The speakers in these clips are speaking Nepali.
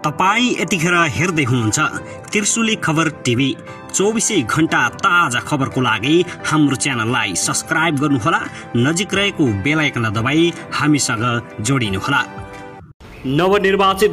तपाई यतिखेर हेर्दै हुनुहुन्छ त्रिशुली खबर टिभी। 24 घण्टा ताजा खबरको लागि हाम्रो च्यानललाई सब्स्क्राइब गर्नुहोला, नजिक रहेको बेल आइकन दबाई हामीसँग जोडिनुहोला। नवनिर्वाचित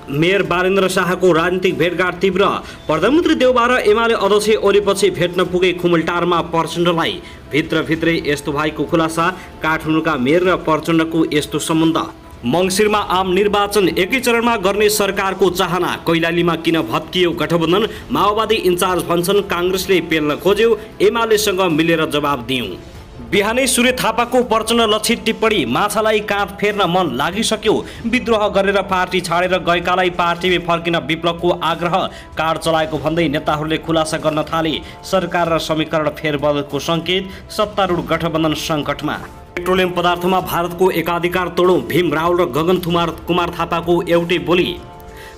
मेयर बारेन्द्र शाहको राजनीतिक भेटघाट तीव्र। प्रधानमन्त्री देउबा र एमाले अध्यक्ष ओलीपछि भेट्न पुगे खुमलटारमा प्रचण्डलाई। भित्रभित्रै यस्तो भएको खुलासा। काठमाडौँका मेयर र प्रचण्डको यस्तो सम्बन्ध। मङ्सिरमा आम निर्वाचन एकै चरणमा गर्ने सरकारको चाहना। कैलालीमा किन भत्कियो गठबन्धन? माओवादी इन्चार्ज भन्छन् काङ्ग्रेसले पेल्न खोज्यो, एमालेसँग मिलेर जवाब दियौं। बिहानै सूर्य थापाको प्रचण्ड लक्षित टिप्पणी। माछालाई काँध फेर्न मन लागिसक्यो, विद्रोह गरेर पार्टी छाडेर गएकालाई पार्टीमै फर्किन विप्लवको आग्रह। कार्ड चलाएको भन्दै नेताहरूले खुलासा गर्न थाले। सरकार र समीकरण फेरबदलको सङ्केत। सत्तारूढ गठबन्धन सङ्कटमा। पेट्रोलियम पदार्थमा भारतको एकाधिकार तोडौँ। भीम रावल र गगन कुमार थापाको एउटै बोली।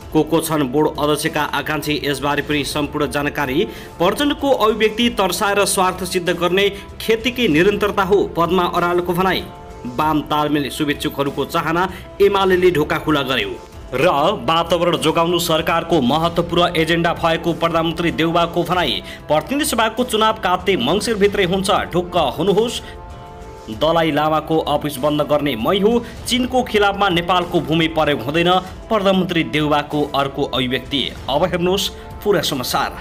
को छन् बोर्ड अध्यक्षका आकांक्षी, यसबारे पनि सम्पूर्ण जानकारी। प्रचण्डको अभिव्यक्ति तर्साएर स्वार्थ सिद्ध गर्ने खेतीकै निरन्तरता हो, पद्मा अरालको भनाई। वाम तालमेल शुभेच्छुकहरूको चाहना, एमाले ढोका खुला गर्यो। र वातावरण जोगाउनु सरकारको महत्त्वपूर्ण एजेन्डा भएको प्रधानमन्त्री देउबाको भनाई। प्रतिनिधि सभाको चुनाव कात्ते मङ्सिरभित्रै हुन्छ, ढुक्क हुनुहोस्। दलाई लामाको अफिस बन्द गर्ने मै हो। चीनको खिलाफमा नेपालको भूमि प्रयोग हुँदैन, प्रधानमन्त्री देउबाको अर्को अभिव्यक्ति। अब हेर्नुहोस् पुरा समाचार।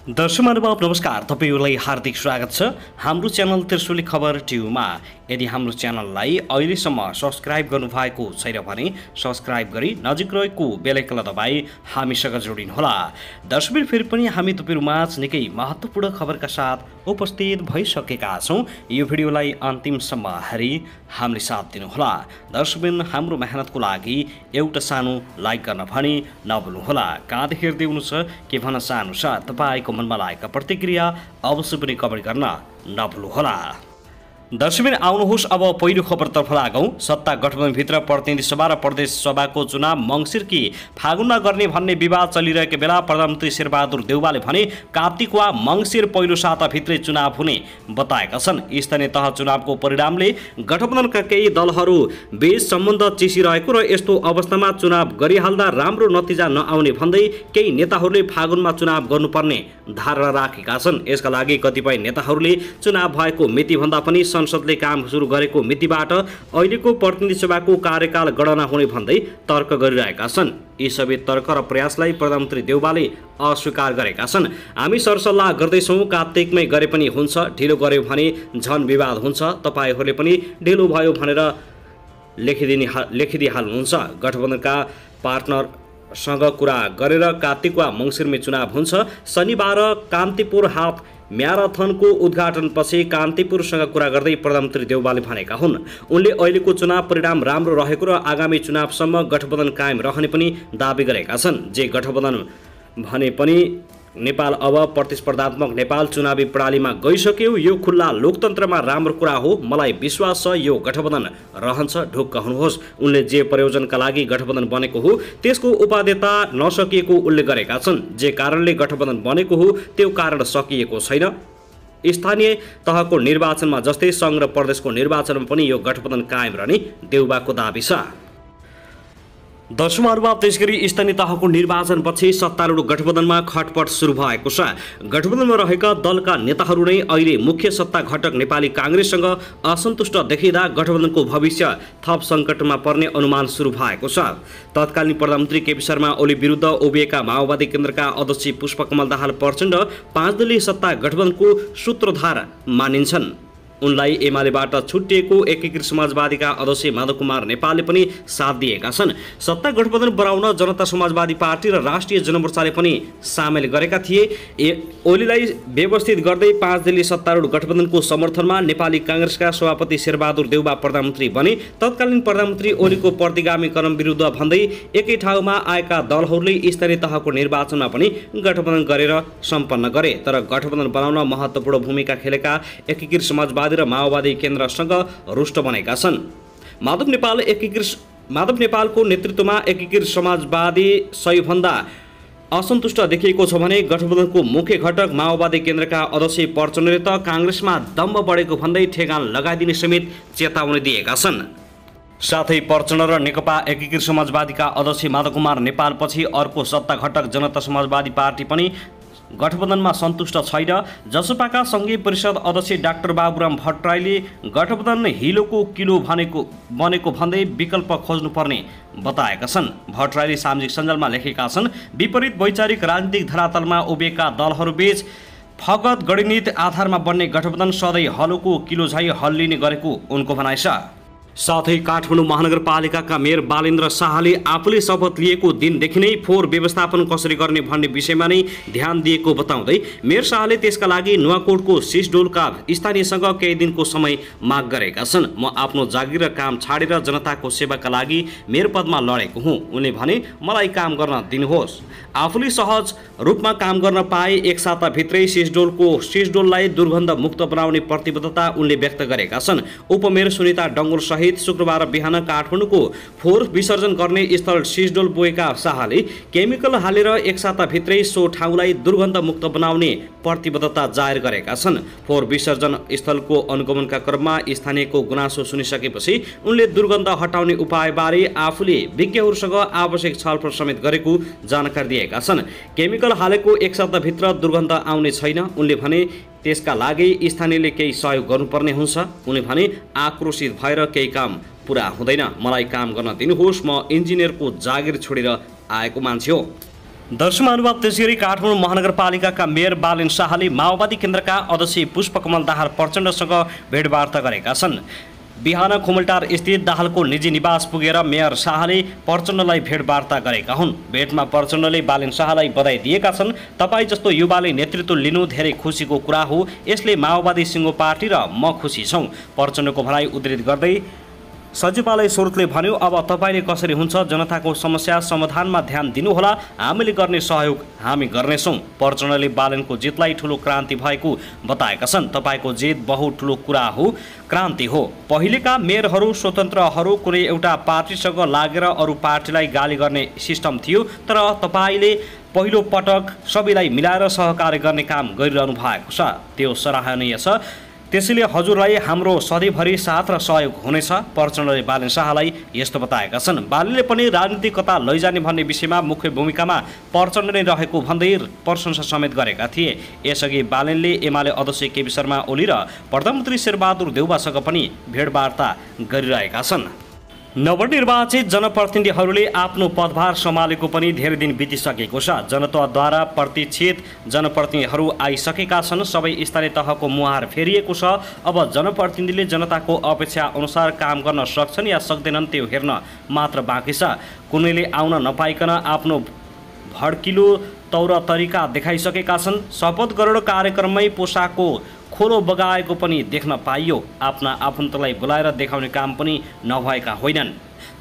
दर्शक महानुभाव नमस्कार, तपाईहरुलाई हार्दिक स्वागत छ हाम्रो च्यानल त्रिशुली खबर टिभीमा। यदि हाम्रो च्यानललाई अहिलेसम्म सब्स्क्राइब गर्नुभएको छैन भने सब्स्क्राइब गरी नजिक रहेको बेल आइकन दबाई हामीसँग जोडिनुहोला। दर्शक फेरि पनि हामी तपाईहरुमाझ निकै महत्त्वपूर्ण खबरका साथ उपस्थित भइसकेका छौं। यो भिडियोलाई अन्तिमसम्म हेरी हामीले साथ दिनुहोला। दर्शकबिन हाम्रो मेहनतको लागि एउटा सानो लाइक गर्न भनी नभुल्नुहोला। कहाँदेखि हेर्दै हुनुहुन्छ के भन्न चाहनुहुन्छ, तपाईको मनमा लागेका प्रतिक्रिया अवश्य पनि कमेन्ट गर्न नभुल्नुहोला। दर्शकबिन आउनुहोस् अब पहिलो खबरतर्फ लागौं। सत्ता गठबन्धनभित्र प्रतिनिधि सभा र प्रदेश सभाको चुनाव मङ्सिरकी फागुनमा गर्ने भन्ने विवाद चलिरहेको बेला प्रधानमन्त्री शेरबहादुर देउबाले भने कार्तिक वा मङ्सिर पहिलो साताभित्रै चुनाव हुने बताएका छन्। स्थानीय तह चुनावको परिणामले गठबन्धनका केही दलहरू बीच सम्बन्ध चिसिरहेको र यस्तो अवस्थामा चुनाव गरिहाल्दा राम्रो नतिजा नआउने भन्दै केही नेताहरूले फागुनमा चुनाव गर्नुपर्ने धारणा राखेका छन्। यसका लागि कतिपय नेताहरूले चुनाव भएको मितिभन्दा पनि संसदले काम सुरु गरेको मितिबाट अहिलेको प्रतिनिधि सभाको कार्यकाल गणना हुने भन्दै तर्क गरिरहेका छन्। यी सबै तर्क र प्रयासलाई प्रधानमन्त्री देउबाले अस्वीकार गरेका छन्। हामी सरसल्लाह गर्दैछौँ, कार्तिकमै गरे पनि हुन्छ, ढिलो गर्यो भने झन विवाद हुन्छ, तपाईहरूले पनि ढिलो भयो भनेर लेखिदिइहाल्नुहुन्छ। गठबन्धनका पार्टनरसँग कुरा गरेर कार्तिक वा मङ्सिरमै चुनाव हुन्छ। शनिबार कान्तिपुर हाफ म्याराथनको उद्घाटनपछि कान्तिपुरसँग कुरा गर्दै प्रधानमन्त्री देउबाले भनेका हुन्। उनले अहिलेको चुनाव परिणाम राम्रो रहेको र आगामी चुनावसम्म गठबन्धन कायम रहने पनि दाबी गरेका छन्। जे गठबन्धन भने पनि नेपाल अब प्रतिस्पर्धात्मक नेपाल चुनावी प्रणालीमा गइसक्यो। यो खुल्ला लोकतन्त्रमा राम्रो कुरा हो, मलाई विश्वास छ यो गठबन्धन रहन्छ, ढुक्क हुनुहोस्। उनले जे प्रयोजनका लागि गठबन्धन बनेको हो त्यसको उपादेयता नसकिएको उल्लेख गरेका छन्। जे कारणले गठबन्धन बनेको हो त्यो कारण सकिएको छैन। स्थानीय तहको निर्वाचनमा जस्तै सङ्घ र प्रदेशको निर्वाचनमा पनि यो गठबन्धन कायम रहने देउबाको दाबी छ। दर्शकहरूमा त्यसगरी स्थानीय तहको निर्वाचनपछि सत्तारूढ गठबन्धनमा खटपट सुरु भएको छ। गठबन्धनमा रहेका दलका नेताहरू नै अहिले मुख्य सत्ता घटक नेपाली काङ्ग्रेससँग असन्तुष्ट देखिँदा गठबन्धनको भविष्य थप सङ्कटमा पर्ने अनुमान सुरु भएको छ। तत्कालीन प्रधानमन्त्री केपी शर्मा ओली विरुद्ध उभिएका माओवादी केन्द्रका अध्यक्ष पुष्पकमल दाहाल प्रचण्ड 5 दलीय सत्ता गठबन्धनको सूत्रधार मानिन्छन्। उनलाई एमालेबाट छुट्टिएको एकीकृत समाजवादीका अध्यक्ष माधव कुमार नेपालले पनि साथ दिएका छन्। सत्ता गठबन्धन बनाउन जनता समाजवादी पार्टी र राष्ट्रिय जनमोर्चाले पनि सामेल गरेका थिए। ओलीलाई व्यवस्थित गर्दै 5 दलीय सत्तारूढ गठबन्धनको समर्थनमा नेपाली काङ्ग्रेसका सभापति शेरबहादुर देउबा प्रधानमन्त्री बने। तत्कालीन प्रधानमन्त्री ओलीको प्रतिगामी क्रम विरुद्ध भन्दै एकै ठाउँमा आएका दलहरूले स्थानीय तहको निर्वाचनमा पनि गठबन्धन गरेर सम्पन्न गरे। तर गठबन्धन बनाउन महत्त्वपूर्ण भूमिका खेलेका एकीकृत समाजवादी र माओवादी केन्द्रसँग रुष्ट बनेका छन्। माधव नेपालको नेतृत्वमा एकीकृत समाजवादी 100 भन्दा असन्तुष्ट देखिएको छ भने गठबन्धनको मुख्य घटक माओवादी केन्द्रका अध्यक्ष प्रचण्डले त काङ्ग्रेसमा दम्ब बढेको भन्दै ठेगान लगाइदिने समेत चेतावनी दिएका छन्। साथै प्रचण्ड र नेकपा एकीकृत समाजवादीका अध्यक्ष माधव कुमार नेपालपछि अर्को सत्ता घटक जनता समाजवादी पार्टी पनि गठबन्धनमा सन्तुष्ट छैन। जसपाका सङ्घीय परिषद अध्यक्ष डाक्टर बाबुराम भट्टराईले गठबन्धन हिलोको किलो बनेको भन्दै विकल्प खोज्नुपर्ने बताएका छन्। भट्टराईले सामाजिक सञ्जालमा लेखेका छन्, विपरीत वैचारिक राजनीतिक धरातलमा उभिएका दलहरूबीच फगत गणित आधारमा बन्ने गठबन्धन सधैँ हलोको किलो झैँ हल्लिने गरेको उनको भनाइ छ। साथै काठमाडौँ महानगरपालिकाका मेयर बालेन्द्र शाहले आफूले शपथ लिएको दिनदेखि नै फोहोर व्यवस्थापन कसरी गर्ने भन्ने विषयमा नै ध्यान दिएको बताउँदै मेयर शाहले त्यसका लागि नुवाकोटको सिसडोलका स्थानीयसँग केही दिनको समय माग गरेका छन्। म आफ्नो जागिर र काम छाडेर जनताको सेवाका लागि मेयर पदमा लडेको हुँ। उनले भने, मलाई काम गर्न दिनुहोस्। आफूले सहज रूपमा काम गर्न पाए एक साताभित्रै सिसडोललाई दुर्गन्ध मुक्त बनाउने प्रतिबद्धता उनले व्यक्त गरेका छन्। उपमेयर सुनिता डङ्गोल सहित शुक्रबार बिहान काठमाडौँको फोहोर विसर्जन गर्ने स्थल सिसडोल पुगेका शाहले केमिकल हालेर एक साताभित्रै सो ठाउँलाई दुर्गन्ध मुक्त बनाउने प्रतिबद्धता जाहेर गरेका छन्। फोहोर विसर्जन स्थलको अनुगमनका क्रममा स्थानीयको गुनासो सुनिसकेपछि उनले दुर्गन्ध हटाउने उपायबारे आफूले विज्ञहरूसँग आवश्यक छलफल समेत गरेको जानकारी दिएका छन्। केमिकल हालेको एक साताभित्र दुर्गन्ध आउने छैन। उनले भने, त्यसका लागि स्थानीयले केही सहयोग गर्नुपर्ने हुन्छ। उनी भने, आक्रोशित भएर केही काम पुरा हुँदैन, मलाई काम गर्न दिनुहोस्, म इन्जिनियरको जागिर छोडेर आएको मान्छे हो। दर्शक महानुभाव, त्यसैगरी काठमाडौँ महानगरपालिकाका मेयर बालेन्द्र शाहले माओवादी केन्द्रका अध्यक्ष पुष्पकमल दाहाल प्रचण्डसँग भेटवार्ता गरेका छन्। बिहान खुमलटार स्थित दाहालको निजी निवास पुगेर मेयर शाहले प्रचण्डलाई भेटवार्ता गरेका हुन्। भेटमा प्रचण्डले बालेन्द्र शाहलाई बधाई दिएका छन्। तपाईँ जस्तो युवाले नेतृत्व लिनु धेरै खुसीको कुरा हो, यसले माओवादी सिङ्गो पार्टी र म खुसी छौँ। प्रचण्डको भनाइ उद्धृत गर्दै सचिवालय स्रोतले भन्यो, अब तपाईँले कसरी हुन्छ जनताको समस्या समाधानमा ध्यान दिनुहोला, हामीले गर्ने सहयोग हामी गर्नेछौँ। प्रचण्डले बालेनको जितलाई ठुलो क्रान्ति भएको बताएका छन्। तपाईँको जित बहुत ठुलो कुरा हो, क्रान्ति हो। पहिलेका मेयरहरू स्वतन्त्रहरू कुनै एउटा पार्टीसँग लागेर अरू पार्टीलाई गाली गर्ने सिस्टम थियो, तर तपाईँले पहिलो पटक सबैलाई मिलाएर सहकार्य गर्ने काम गरिरहनु भएको छ, त्यो सराहनीय छ। त्यसैले हजुरलाई हाम्रो सधैँभरि साथ र सहयोग हुनेछ। प्रचण्डले बालेन्द्र शाहलाई यस्तो बताएका छन्। बालेले पनि राजनीति कता लैजाने भन्ने विषयमा मुख्य भूमिकामा प्रचण्ड नै रहेको भन्दै प्रशंसा समेत गरेका थिए। यसअघि बालेनले एमाले अध्यक्ष केपी शर्मा ओली र प्रधानमन्त्री शेरबहादुर देउवासँग पनि भेटवार्ता गरिरहेका छन्। नवनिर्वाचित जनप्रतिनिधिहरूले आफ्नो पदभार सम्हालेको पनि धेरै दिन बितिसकेको छ। जनताद्वारा प्रतिष्ठित जनप्रतिनिधिहरू आइसकेका छन्। सबै स्थानीय तहको मुहार फेरिएको छ। अब जनप्रतिनिधिले जनताको अपेक्षा अनुसार काम गर्न सक्छन् या सक्दैनन् त्यो हेर्न मात्र बाँकी छ। कुनैले आउन नपाइकन आफ्नो भड्किलो तौर तरिका देखाइसकेका छन्। शपथ ग्रहण कार्यक्रममै पोसाकको खोलो बगाएको पनि देख्न पाइयो। आफ्ना आफन्तलाई बोलाएर देखाउने काम पनि नभएका होइनन्।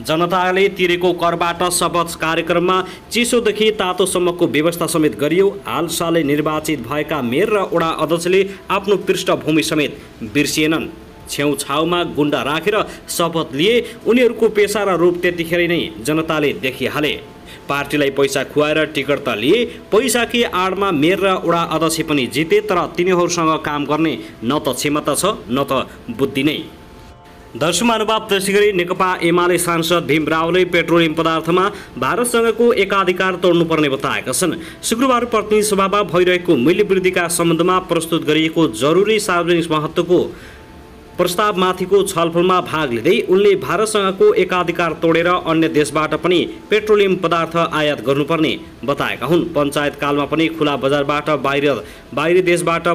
जनताले तिरेको करबाट शपथ कार्यक्रममा चिसोदेखि तातोसम्मको व्यवस्था समेत गरियो। हालसालै निर्वाचित भएका मेयर र वडा अध्यक्षले आफ्नो पृष्ठभूमि समेत बिर्सिएनन्। छेउछाउमा गुण्डा राखेर शपथ लिए। उनीहरूको पेसा र रूप त्यतिखेर नै जनताले देखिहाले। पार्टीलाई पैसा खुवाएर टिकट त लिए, पैसाकी आडमा मेयर र वडा अध्यक्ष पनि जिते, तर तिनीहरूसँग काम गर्ने न त क्षमता छ न त बुद्धि नै। दर्शक महानुभाव, त्यसैगरी नेकपा एमाले सांसद भीम रावले पेट्रोलियम पदार्थमा भारतसँगको एकाधिकार तोड्नुपर्ने बताएका छन्। शुक्रबार प्रतिनिधि सभामा भइरहेको मूल्यवृद्धिका सम्बन्धमा प्रस्तुत गरिएको जरुरी सार्वजनिक महत्त्वको प्रस्तावमाथिको छलफलमा भाग लिँदै उनले भारतसँगको एकाधिकार तोडेर अन्य देशबाट पनि पेट्रोलियम पदार्थ आयात गर्नुपर्ने बताएका हुन्। पञ्चायत कालमा पनि खुला बजारबाट बाहिरी देशबाट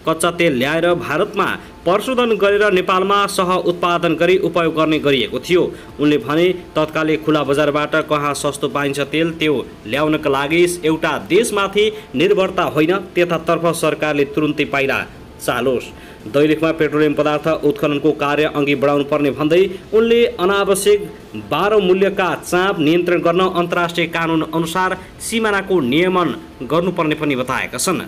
कच्चा तेल ल्याएर भारतमा प्रशोधन गरेर नेपालमा सह उत्पादन गरी उपयोग गर्ने गरिएको थियो। उनले भने, तत्कालै खुला बजारबाट कहाँ सस्तो पाइन्छ तेल त्यो ल्याउनका लागि एउटा देशमाथि निर्भरता होइन, त्यतातर्फ सरकारले तुरुन्तै पाइला चालोस्। दैलेखमा पेट्रोलियम पदार्थ उत्खननको कार्य अघि बढाउनु पर्ने भन्दै उनले अनावश्यक बाह्र मूल्यका चाप नियन्त्रण गर्न अन्तर्राष्ट्रिय कानुन अनुसार सिमानाको नियमन गर्नुपर्ने पनि बताएका छन्।